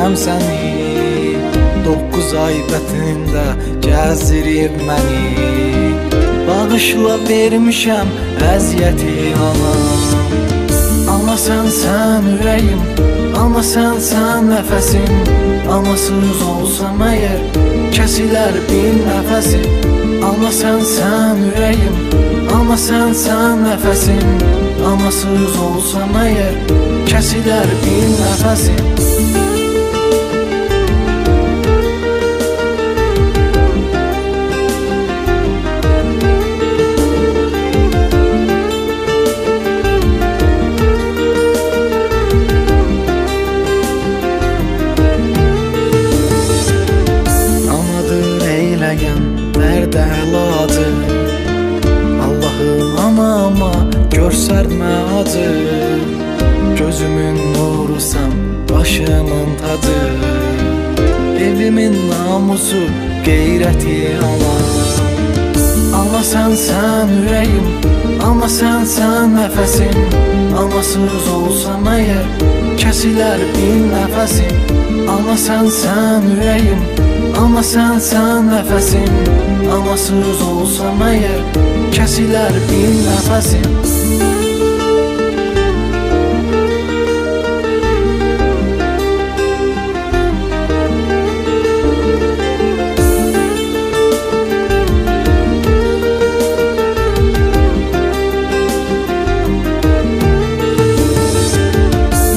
istəyirəm səni. 9 ay bətnində gəzdirib məni. Bağışla vermişəm əziyyəti anam. Ana sən ürəyim, ana sən nəfəsim. Anasız olsam əgər kəsilər bir nəfəsim. Ana sən ürəyim, ana sən nəfəsim. Anasız olsam əgər kəsilər bir nəfəsim. Dərdə əlacı Allahım anama görsərmə acı. Gözümün nurusan, başımın tacı. Evimin namusu, qeyrəti ana. Ana sən ürəyim, ana sən nəfəsim. Anasız olsam əgər kəsilər bir nəfəsim. Ana sən ürəyim, ana sən nəfəsim. Anasız olsam əgər kəsilər bir nəfəsim.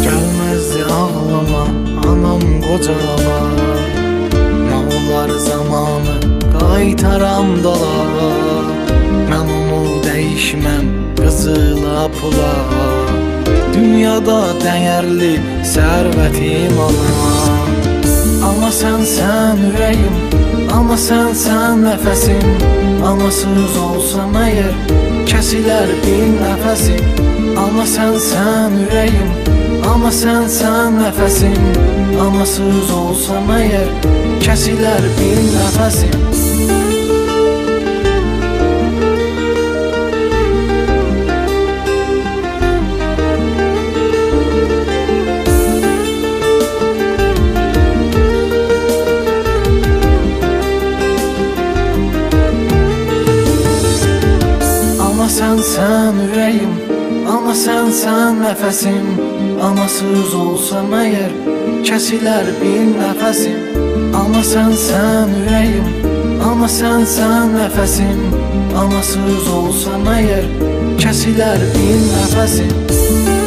Gəlməzdi ağlama anam qocama. Nə olar zamanı qaytaram dala. Mən onu dəyişməm qızıla pula. Dünyada dəyərli sərvətim ana. Ana sən ürəyim, ana sən nəfəsim. Anasız olsam əgər kəsilər bir nəfəsim. Ana sən ürəyim, ana sən nəfəsim. Anasız olsam əgər kəsilər bir nəfəsim. Ana sən ürəyim, ana sən nəfəsim. Anasız olsam əgər kəsilər bir nəfəsim. Ana sən ürəyim, ana sən nəfəsim. Anasız olsam əgər kəsilər bir nəfəsim.